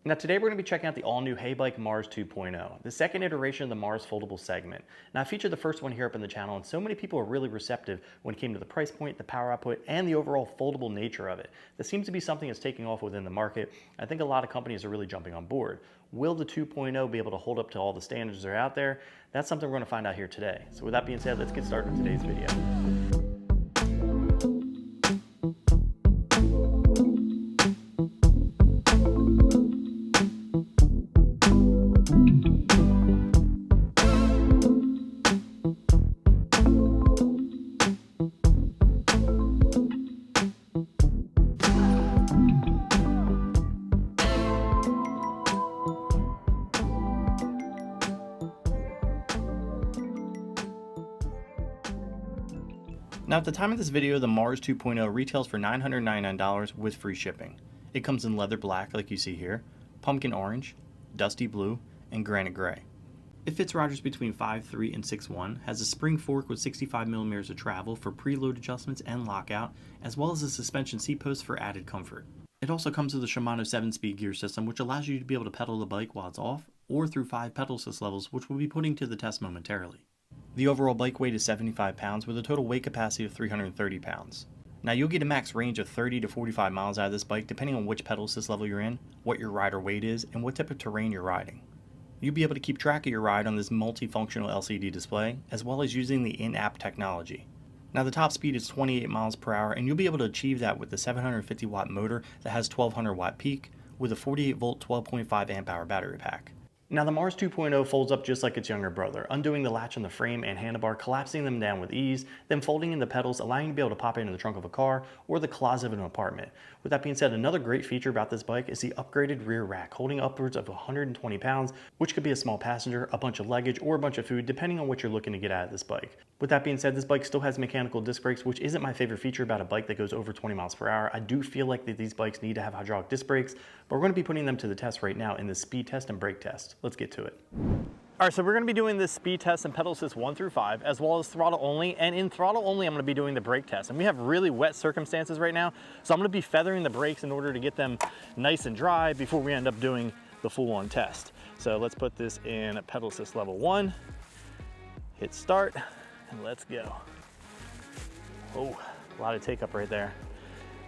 Now today we're going to be checking out the all-new HeyBike Mars 2.0, the second iteration of the Mars foldable segment. Now I featured the first one here up in the channel, and so many people are really receptive when it came to the price point, the power output, and the overall foldable nature of it. This seems to be something that's taking off within the market. I think a lot of companies are really jumping on board. Will the 2.0 be able to hold up to all the standards that are out there? That's something we're going to find out here today. So with that being said, let's get started with today's video. Now at the time of this video, the Mars 2.0 retails for $999 with free shipping. It comes in leather black like you see here, pumpkin orange, dusty blue, and granite gray. It fits riders between 5'3" and 6'1", has a spring fork with 65mm of travel for preload adjustments and lockout, as well as a suspension seat post for added comfort. It also comes with a Shimano 7-speed gear system, which allows you to be able to pedal the bike while it's off, or through 5 pedal assist levels, which we'll be putting to the test momentarily. The overall bike weight is 75 pounds with a total weight capacity of 330 pounds. Now you'll get a max range of 30 to 45 miles out of this bike depending on which pedal assist level you're in, what your rider weight is, and what type of terrain you're riding. You'll be able to keep track of your ride on this multifunctional LCD display, as well as using the in-app technology. Now the top speed is 28 miles per hour, and you'll be able to achieve that with the 750 watt motor that has 1200 watt peak with a 48 volt 12.5 amp hour battery pack. Now the Mars 2.0 folds up just like its younger brother, undoing the latch on the frame and handlebar, collapsing them down with ease, then folding in the pedals, allowing you to be able to pop it into the trunk of a car or the closet of an apartment. With that being said, another great feature about this bike is the upgraded rear rack, holding upwards of 120 pounds, which could be a small passenger, a bunch of luggage, or a bunch of food, depending on what you're looking to get out of this bike. With that being said, this bike still has mechanical disc brakes, which isn't my favorite feature about a bike that goes over 20 miles per hour. I do feel like that these bikes need to have hydraulic disc brakes, but we're going to be putting them to the test right now in the speed test and brake test. Let's get to it. All right, so we're going to be doing this speed test and pedal assist 1 through 5, as well as throttle only. And in throttle only, I'm going to be doing the brake test. And we have really wet circumstances right now, so I'm going to be feathering the brakes in order to get them nice and dry before we end up doing the full-on test. So let's put this in pedal assist level 1, hit start, and let's go. Oh, a lot of take up right there.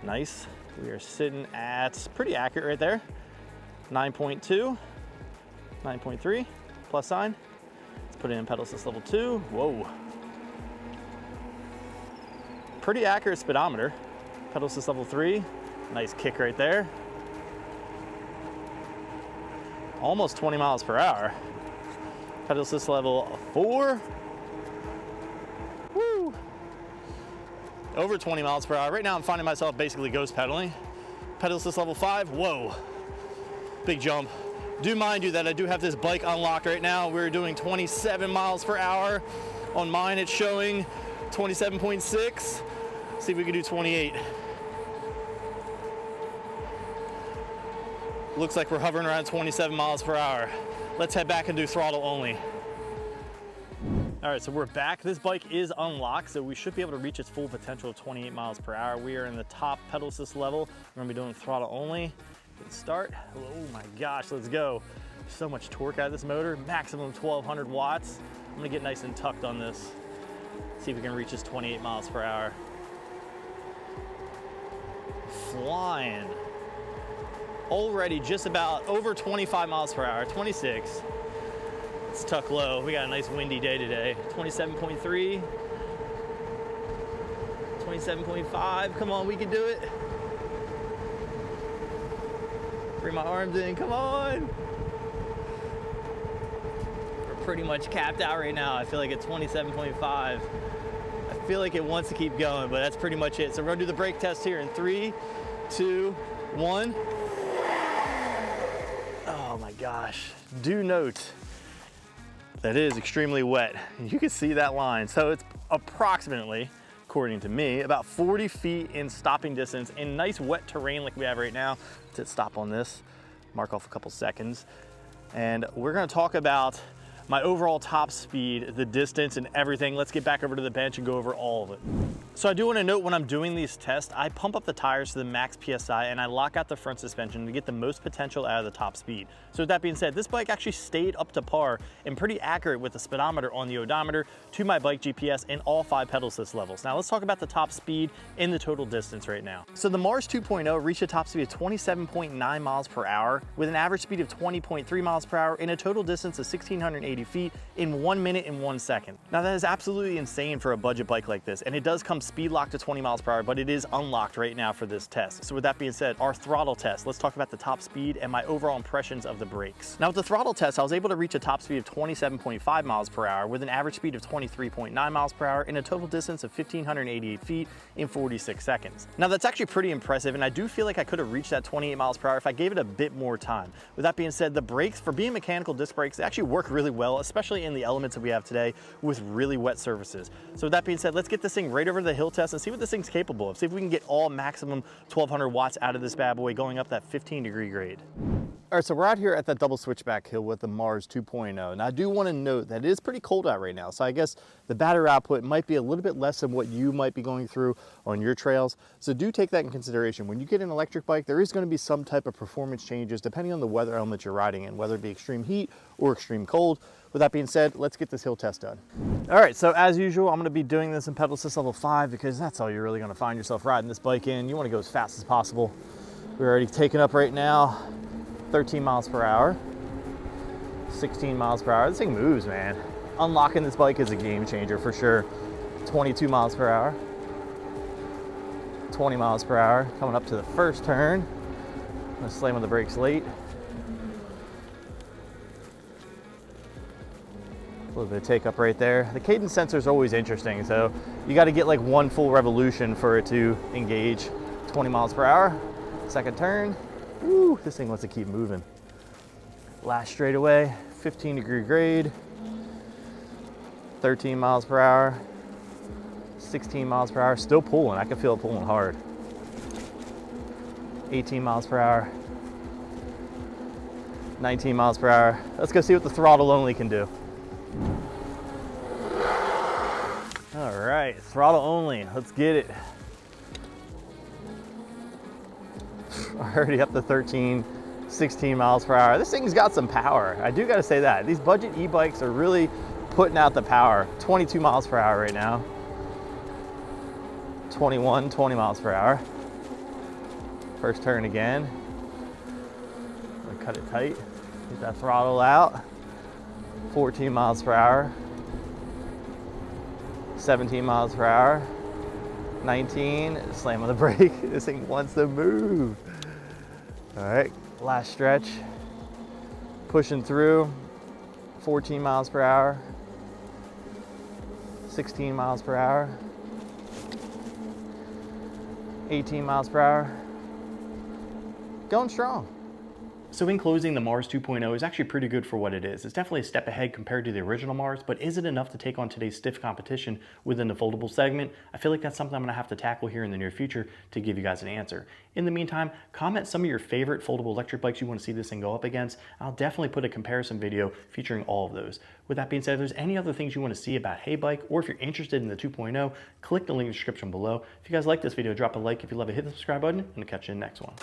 Nice. We are sitting at pretty accurate right there. 9.2, 9.3, plus sign. Let's put it in pedal assist level 2. Whoa. Pretty accurate speedometer. Pedal assist level 3. Nice kick right there. Almost 20 miles per hour. Pedal assist level 4. Woo. Over 20 miles per hour. Right now I'm finding myself basically ghost pedaling. Pedal assist level 5. Whoa. Big jump. Do mind you that I do have this bike unlocked right now. We're doing 27 miles per hour. On mine it's showing 27.6. See if we can do 28. Looks like we're hovering around 27 miles per hour. Let's head back and do throttle only. All right, so we're back. This bike is unlocked, so we should be able to reach its full potential of 28 miles per hour. We are in the top pedal assist level. We're gonna be doing throttle only. Hit start. Oh my gosh, let's go. So much torque out of this motor, maximum 1200 watts. I'm gonna get nice and tucked on this. See if we can reach this 28 miles per hour. Flying. Already just about over 25 miles per hour, 26. Let's tuck low. We got a nice windy day today. 27.3, 27.5. Come on, we can do it. Bring my arms in, come on. We're pretty much capped out right now. I feel like at 27.5. I feel like it wants to keep going, but that's pretty much it. So we're gonna do the brake test here in 3, 2, 1. Oh my gosh. Do note that it is extremely wet. You can see that line. So it's approximately, according to me, about 40 feet in stopping distance in nice wet terrain like we have right now. Let's hit stop on this, mark off a couple seconds. And we're gonna talk about my overall top speed, the distance and everything. Let's get back over to the bench and go over all of it. So I do want to note when I'm doing these tests, I pump up the tires to the max PSI and I lock out the front suspension to get the most potential out of the top speed. So with that being said, this bike actually stayed up to par and pretty accurate with the speedometer on the odometer to my bike GPS in all 5 pedal assist levels. Now let's talk about the top speed and the total distance right now. So the Mars 2.0 reached a top speed of 27.9 miles per hour with an average speed of 20.3 miles per hour and a total distance of 1,680 feet in 1 minute and 1 second. Now that is absolutely insane for a budget bike like this, and it does come speed locked to 20 miles per hour, but it is unlocked right now for this test. So with that being said, our throttle test, let's talk about the top speed and my overall impressions of the brakes. Now with the throttle test, I was able to reach a top speed of 27.5 miles per hour with an average speed of 23.9 miles per hour and a total distance of 1,588 feet in 46 seconds. Now that's actually pretty impressive, and I do feel like I could have reached that 28 miles per hour if I gave it a bit more time. With that being said, the brakes, for being mechanical disc brakes, they actually work really well, especially in the elements that we have today with really wet surfaces. So with that being said, let's get this thing right over to the hill test and see what this thing's capable of. See if we can get all maximum 1,200 watts out of this bad boy going up that 15-degree grade. All right, so we're out here at that double switchback hill with the Mars 2.0. And I do want to note that it is pretty cold out right now. So I guess the battery output might be a little bit less than what you might be going through on your trails. So do take that in consideration. When you get an electric bike, there is going to be some type of performance changes depending on the weather element you're riding in, whether it be extreme heat or extreme cold. With that being said, let's get this hill test done. All right, so as usual, I'm going to be doing this in pedal assist level 5 because that's all you're really going to find yourself riding this bike in. You want to go as fast as possible. We're already taking up right now 13 miles per hour, 16 miles per hour. This thing moves, man. Unlocking this bike is a game changer for sure. 22 miles per hour, 20 miles per hour. Coming up to the first turn. I'm gonna slam on the brakes late. A little bit of take up right there. The cadence sensor is always interesting, so you got to get like 1 full revolution for it to engage. 20 miles per hour, second turn. Woo, this thing wants to keep moving. Last straightaway, 15-degree grade, 13 miles per hour, 16 miles per hour, still pulling. I can feel it pulling hard. 18 miles per hour, 19 miles per hour. Let's go see what the throttle only can do. All right, throttle only, let's get it. Already up to 13, 16 miles per hour. This thing's got some power. I do gotta say that. These budget e-bikes are really putting out the power. 22 miles per hour right now. 21, 20 miles per hour. First turn again. I'm gonna cut it tight. Get that throttle out. 14 miles per hour. 17 miles per hour. 19, slam on the brake. This thing wants to move. All right, last stretch. Pushing through. 14 miles per hour. 16 miles per hour. 18 miles per hour. Going strong. So in closing, the Mars 2.0 is actually pretty good for what it is. It's definitely a step ahead compared to the original Mars, but is it enough to take on today's stiff competition within the foldable segment? I feel like that's something I'm gonna have to tackle here in the near future to give you guys an answer. In the meantime, comment some of your favorite foldable electric bikes you wanna see this thing go up against. I'll definitely put a comparison video featuring all of those. With that being said, if there's any other things you wanna see about HeyBike, or if you're interested in the 2.0, click the link in the description below. If you guys like this video, drop a like. If you love it, hit the subscribe button, and I'll catch you in the next one.